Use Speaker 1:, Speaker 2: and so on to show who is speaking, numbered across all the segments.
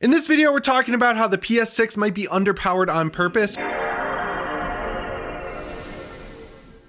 Speaker 1: In this video, we're talking about how the PS6 might be underpowered on purpose.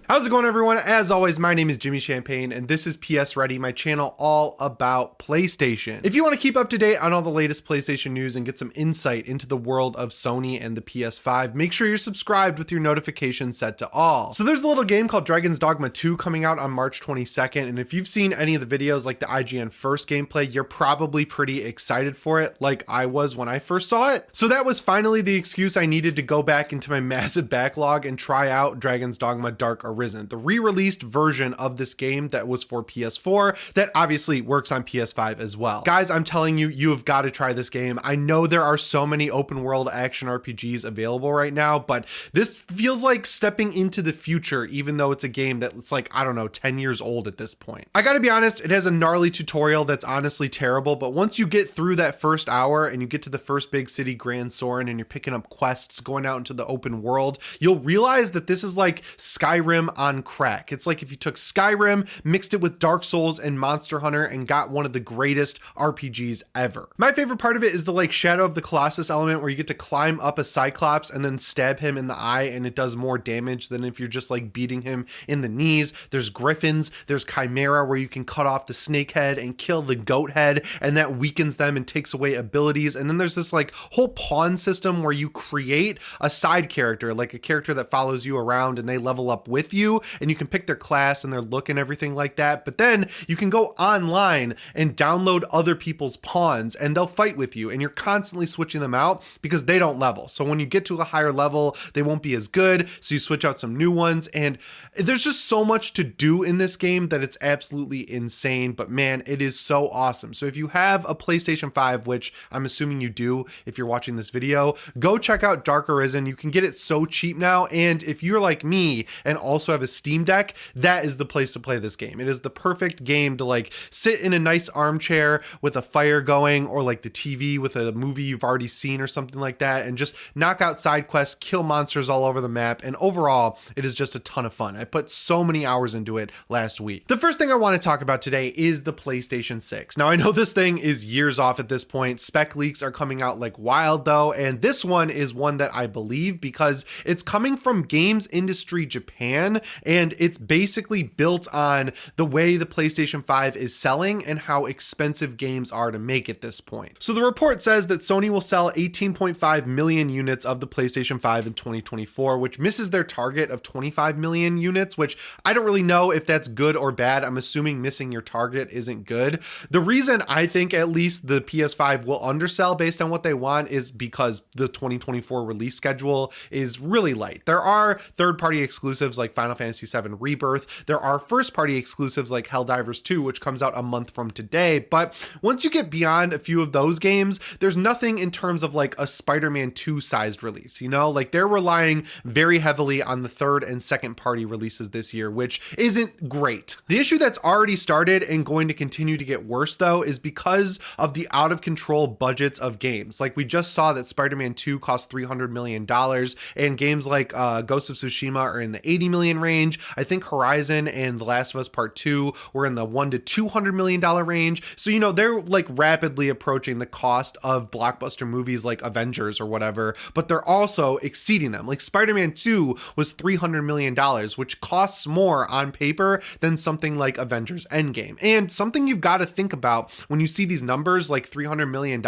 Speaker 1: How's it going, everyone? As always, my name is Jimmy Champagne, and this is PSReady, my channel all about PlayStation. If you want to keep up to date on all the latest PlayStation news and get some insight into the world of Sony and the PS5, make sure you're subscribed with your notifications set to all. So there's a little game called Dragon's Dogma 2 coming out on March 22nd, and if you've seen any of the videos like the IGN first gameplay, you're probably pretty excited for it, like I was when I first saw it. So that was finally the excuse I needed to go back into my massive backlog and try out Dragon's Dogma Dark Arisen, the re-released version of this game that was for PS4 that obviously works on PS5 as well. Guys, I'm telling you, you have got to try this game. I know there are so many open world action RPGs available right now, but this feels like stepping into the future, even though it's a game that's like, I don't know, 10 years old at this point. I gotta be honest, it has a gnarly tutorial that's honestly terrible, but once you get through that first hour and you get to the first big city, Grand Soren, and you're picking up quests, going out into the open world, you'll realize that this is like Skyrim on crack. It's like if you took Skyrim, mixed it with Dark Souls and Monster Hunter, and got one of the greatest RPGs ever. My favorite part of it is the like Shadow of the Colossus element, where you get to climb up a Cyclops and then stab him in the eye, and it does more damage than if you're just like beating him in the knees. There's Griffins, there's Chimera, where you can cut off the snake head and kill the goat head, and that weakens them and takes away abilities. And then there's this like whole pawn system where you create a side character, like a character that follows you around and they level up with you, and you can pick their class and their look and everything like that. But then you can go online and download other people's pawns and they'll fight with you, and you're constantly switching them out because they don't level. So when you get to a higher level, they won't be as good. So you switch out some new ones, and there's just so much to do in this game that it's absolutely insane. But man, it is so awesome. So if you have a PlayStation 5, which I'm assuming you do if you're watching this video, go check out Dark Arisen. You can get it so cheap now. And if you're like me and also have a Steam Deck, that is the place to play this game. It is the perfect game to like sit in a nice armchair with a fire going, or like the TV with a movie you've already seen or something like that, and just knock out side quests, kill monsters all over the map. And overall, it is just a ton of fun. I put so many hours into it last week. The first thing I want to talk about today is the PlayStation 6. Now, I know this thing is years off at this point. Spec leaks are coming out like wild though, and this one is one that I believe because it's coming from GamesIndustry Japan, and it's basically built on the way the PlayStation 5 is selling and how expensive games are to make at this point. So the report says that Sony will sell 18.5 million units of the PlayStation 5 in 2024, which misses their target of 25 million units, which I don't really know if that's good or bad. I'm assuming missing your target isn't good. The reason I think at least the PS5 will undersell based on what they want is because the 2024 release schedule is really light. There are third-party exclusives like Final Fantasy VII Rebirth. There are first-party exclusives like Helldivers 2, which comes out a month from today. But once you get beyond a few of those games, there's nothing in terms of like a Spider-Man 2 sized release, you know? Like they're relying very heavily on the third and second party releases this year, which isn't great. The issue that's already started and going to continue to get worse though is because of the out of control budgets of games. Like we just saw that Spider-Man 2 cost $300 million, and games like Ghost of Tsushima are in the 80 million range. I think Horizon and The Last of Us Part 2 were in the $100 to $200 million range. So, you know, they're like rapidly approaching the cost of blockbuster movies like Avengers or whatever, but they're also exceeding them. Like Spider-Man 2 was $300 million, which costs more on paper than something like Avengers Endgame. And something you've got to think about when you see these numbers like $300 million,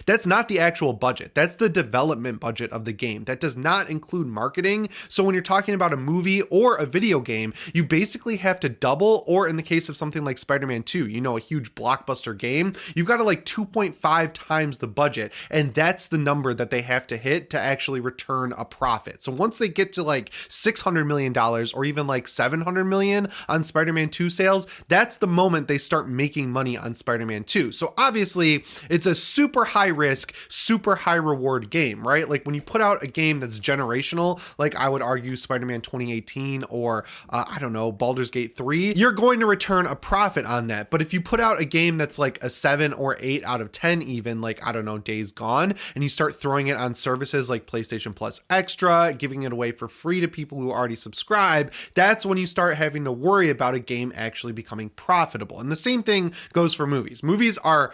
Speaker 1: that's not the actual budget. That's the development budget of the game. That does not include marketing. So when you're talking about a movie or a video game, you basically have to double, or in the case of something like Spider-Man 2, you know, a huge blockbuster game, you've got to like 2.5 times the budget. And that's the number that they have to hit to actually return a profit. So once they get to like $600 million or even like $700 million on Spider-Man 2 sales, that's the moment they start making money on Spider-Man 2. So obviously it's a super high risk, super high reward game, right? Like when you put out a game that's generational, like I would argue Spider-Man 2018 or I don't know, Baldur's Gate 3, you're going to return a profit on that. But if you put out a game that's like a 7 or 8 out of 10 even, like I don't know, Days Gone, and you start throwing it on services like PlayStation Plus Extra, giving it away for free to people who already subscribe, that's when you start having to worry about a game actually becoming profitable. And the same thing goes for movies. Movies are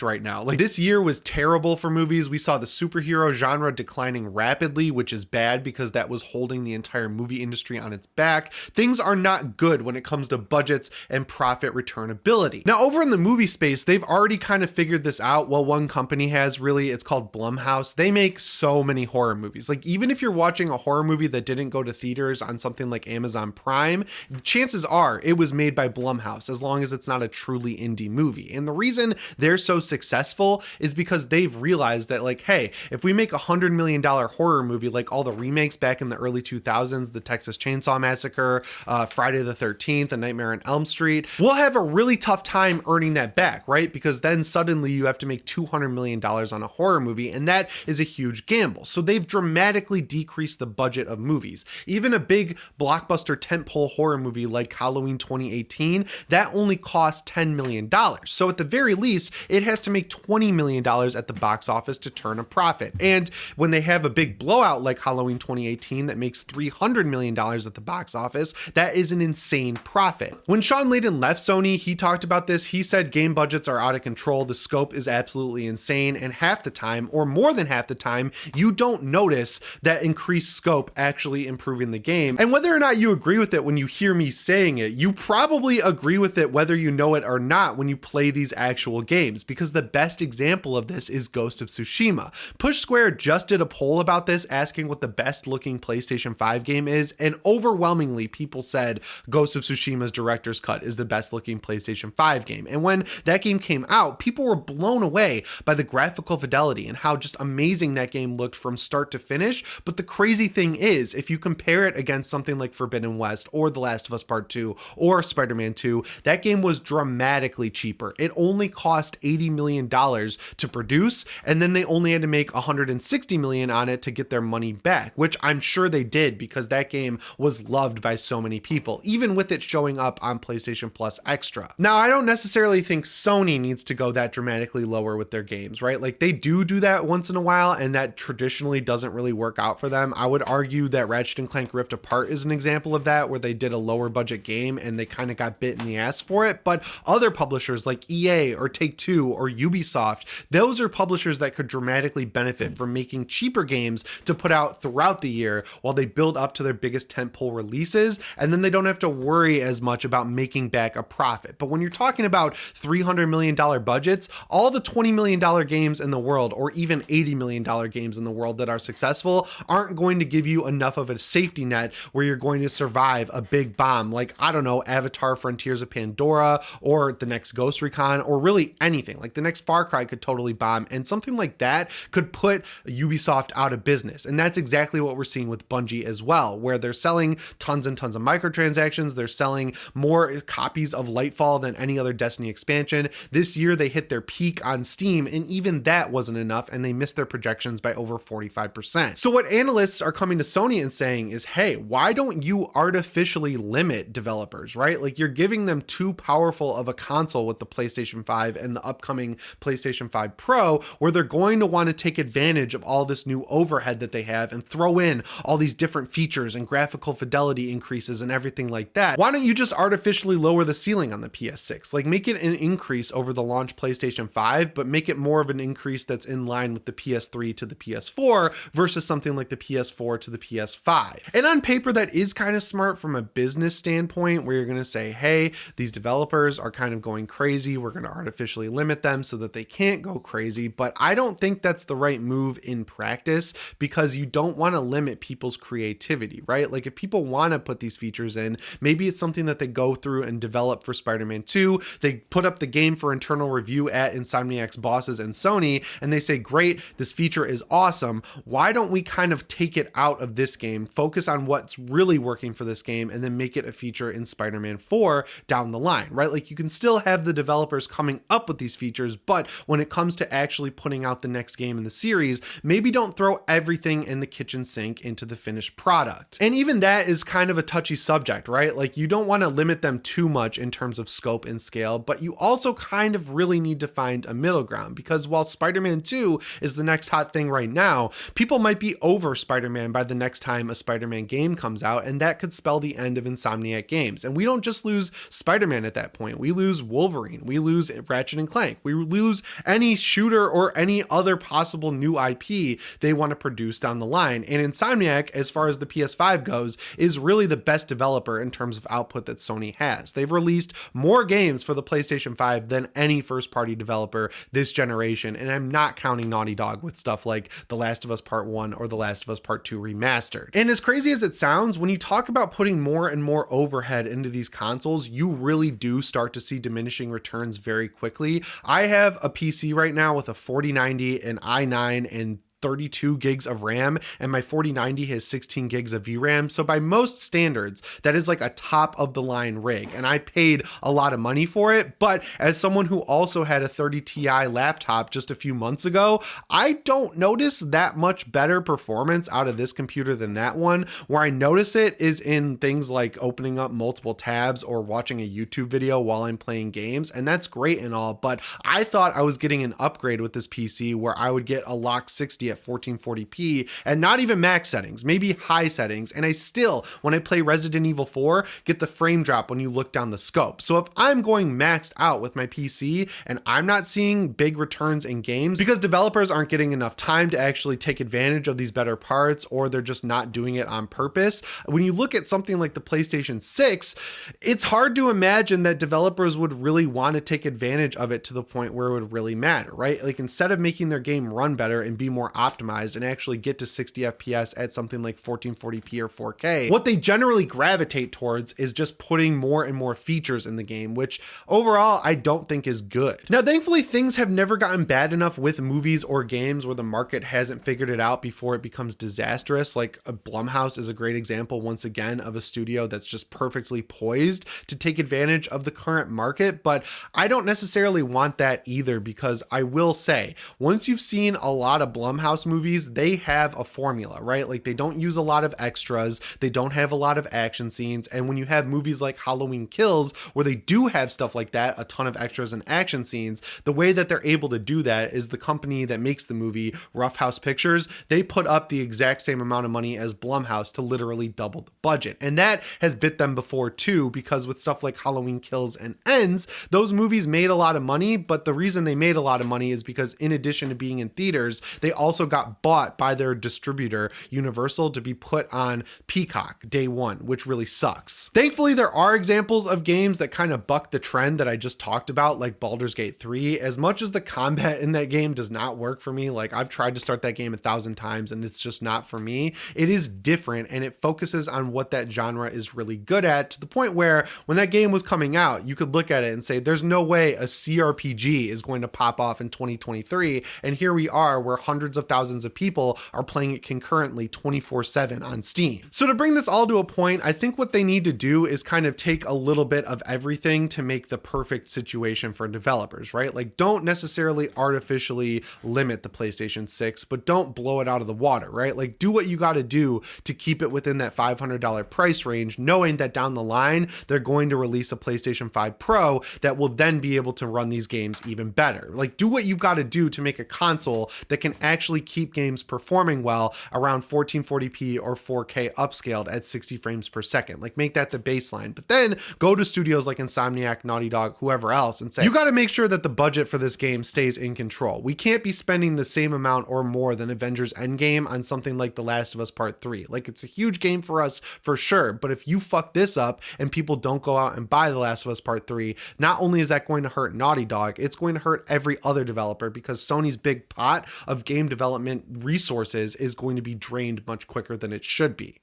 Speaker 1: fucked right now. Like, this year was terrible for movies. We saw the superhero genre declining rapidly, which is bad because that was holding the entire movie industry on its back. Things are not good when it comes to budgets and profit returnability. Now, over in the movie space, they've already kind of figured this out. Well, one company has, really. It's called Blumhouse. They make so many horror movies. Like, even if you're watching a horror movie that didn't go to theaters on something like Amazon Prime, chances are it was made by Blumhouse, as long as it's not a truly indie movie. And the reason they're so successful is because they've realized that, like, hey, if we make $100 million horror movie like all the remakes back in the early 2000s, the Texas Chainsaw Massacre, Friday the 13th, A Nightmare on Elm Street, we'll have a really tough time earning that back, right? Because then suddenly you have to make $200 million on a horror movie, and that is a huge gamble. So they've dramatically decreased the budget of movies. Even a big blockbuster tentpole horror movie like Halloween 2018, that only cost $10 million. So at the very least, it has to make $20 million at the box office to turn a profit. And when they have a big blowout like Halloween 2018 that makes $300 million at the box office, that is an insane profit. When Sean Layden left Sony, he talked about this. He said game budgets are out of control. The scope is absolutely insane. And half the time, or more than half the time, you don't notice that increased scope actually improving the game. And whether or not you agree with it when you hear me saying it, you probably agree with it whether you know it or not when you play these actual games, because the best example of this is Ghost of Tsushima. Push Square just did a poll about this, asking what the best looking PlayStation 5 game is, and overwhelmingly people said Ghost of Tsushima's Director's Cut is the best looking PlayStation 5 game. And when that game came out, people were blown away by the graphical fidelity and how just amazing that game looked from start to finish. But the crazy thing is, if you compare it against something like Forbidden West or The Last of Us Part 2 or Spider-Man 2, that game was dramatically cheaper. It only cost $80 million to produce, and then they only had to make $160 million on it to get their money back, which I'm sure they did because that game was loved by so many people, even with it showing up on PlayStation Plus Extra. Now, I don't necessarily think Sony needs to go that dramatically lower with their games, right? Like, they do that once in a while, and that traditionally doesn't really work out for them. I would argue that Ratchet & Clank Rift Apart is an example of that, where they did a lower budget game and they kind of got bit in the ass for it. But other publishers like EA or Take-Two or Ubisoft, those are publishers that could dramatically benefit from making cheaper games to put out throughout the year while they build up to their biggest tentpole releases, and then they don't have to worry as much about making back a profit. But when you're talking about $300 million budgets, all the $20 million games in the world, or even $80 million games in the world that are successful, aren't going to give you enough of a safety net where you're going to survive a big bomb like, I don't know, Avatar Frontiers of Pandora, or the next Ghost Recon, or really anything. Like, the next Far Cry could totally bomb, and something like that could put Ubisoft out of business. And that's exactly what we're seeing with Bungie as well, where they're selling tons and tons of microtransactions. They're selling more copies of Lightfall than any other Destiny expansion. This year they hit their peak on Steam, and even that wasn't enough, and they missed their projections by over 45%. So what analysts are coming to Sony and saying is, hey, why don't you artificially limit developers, right? Like, you're giving them too powerful of a console with the PlayStation 5 and the upcoming PlayStation 5 Pro, where they're going to want to take advantage of all this new overhead that they have and throw in all these different features and graphical fidelity increases and everything like that. Why don't you just artificially lower the ceiling on the PS6? Like, make it an increase over the launch PlayStation 5, but make it more of an increase that's in line with the PS3 to the PS4 versus something like the PS4 to the PS5. And on paper, that is kind of smart from a business standpoint, where you're going to say, hey, these developers are kind of going crazy. We're going to artificially limit them so that they can't go crazy. But I don't think that's the right move in practice, because you don't want to limit people's creativity, right? Like, if people want to put these features in, maybe it's something that they go through and develop for Spider-Man 2. They put up the game for internal review at Insomniac's bosses and Sony, and they say, great, this feature is awesome. Why don't we kind of take it out of this game, focus on what's really working for this game, and then make it a feature in Spider-Man 4 down the line, right? Like, you can still have the developers coming up with these features, but when it comes to actually putting out the next game in the series, maybe don't throw everything in the kitchen sink into the finished product. And even that is kind of a touchy subject, right? Like, you don't want to limit them too much in terms of scope and scale, but you also kind of really need to find a middle ground, because while Spider-Man 2 is the next hot thing right now, people might be over Spider-Man by the next time a Spider-Man game comes out, and that could spell the end of Insomniac Games. And we don't just lose Spider-Man at that point. We lose Wolverine, we lose Ratchet & Clank, We lose any shooter or any other possible new IP they want to produce down the line. And Insomniac, as far as the PS5 goes, is really the best developer in terms of output that Sony has. They've released more games for the PlayStation 5 than any first-party developer this generation, and I'm not counting Naughty Dog with stuff like The Last of Us Part 1 or The Last of Us Part 2 Remastered. And as crazy as it sounds, when you talk about putting more and more overhead into these consoles, you really do start to see diminishing returns very quickly. I have a PC right now with a 4090, an i9, and 32 gigs of RAM, and my 4090 has 16 gigs of VRAM. So by most standards, that is like a top of the line rig, and I paid a lot of money for it. But as someone who also had a 30 Ti laptop just a few months ago, I don't notice that much better performance out of this computer than that one. Where I notice it is in things like opening up multiple tabs or watching a YouTube video while I'm playing games, and that's great and all, but I thought I was getting an upgrade with this PC where I would get a lock 60 at 1440p and not even max settings, maybe high settings, and I still, when I play Resident Evil 4, get the frame drop when you look down the scope. So if I'm going maxed out with my PC and I'm not seeing big returns in games because developers aren't getting enough time to actually take advantage of these better parts, or they're just not doing it on purpose, when you look at something like the PlayStation 6, it's hard to imagine that developers would really want to take advantage of it to the point where it would really matter, right? Like, instead of making their game run better and be more optimized and actually get to 60 FPS at something like 1440p or 4K, what they generally gravitate towards is just putting more and more features in the game, which overall I don't think is good. Now, thankfully, things have never gotten bad enough with movies or games where the market hasn't figured it out before it becomes disastrous. Like, Blumhouse is a great example, once again, of a studio that's just perfectly poised to take advantage of the current market. But I don't necessarily want that either, because I will say, once you've seen a lot of Blumhouse movies, they have a formula, right? Like, they don't use a lot of extras, they don't have a lot of action scenes, and when you have movies like Halloween Kills where they do have stuff like that, a ton of extras and action scenes, the way that they're able to do that is the company that makes the movie, Rough House Pictures, they put up the exact same amount of money as Blumhouse to literally double the budget. And that has bit them before too, because with stuff like Halloween Kills and Ends, those movies made a lot of money, but the reason they made a lot of money is because in addition to being in theaters, they also got bought by their distributor, Universal, to be put on Peacock day one, which really sucks. Thankfully, there are examples of games that kind of buck the trend that I just talked about, like Baldur's Gate 3. As much as the combat in that game does not work for me, like, I've tried to start that game 1,000 times and it's just not for me, it is different and it focuses on what that genre is really good at, to the point where when that game was coming out, you could look at it and say, there's no way a CRPG is going to pop off in 2023. And here we are, where hundreds of thousands of people are playing it concurrently 24/7 on Steam. So to bring this all to a point, I think what they need to do is kind of take a little bit of everything to make the perfect situation for developers, right? Like, don't necessarily artificially limit the PlayStation 6, but don't blow it out of the water, right? Like, do what you got to do to keep it within that $500 price range, knowing that down the line, they're going to release a PlayStation 5 Pro that will then be able to run these games even better. Like, do what you've got to do to make a console that can actually keep games performing well around 1440p or 4K upscaled at 60 frames per second. Like, make that the baseline, but then go to studios like Insomniac, Naughty Dog, whoever else, and say, you got to make sure that the budget for this game stays in control. We can't be spending the same amount or more than Avengers Endgame on something like The Last of Us Part 3. Like, it's a huge game for us for sure, but if you fuck this up and people don't go out and buy The Last of Us Part 3, not only is that going to hurt Naughty Dog, it's going to hurt every other developer, because Sony's big pot of game development resources is going to be drained much quicker than it should be.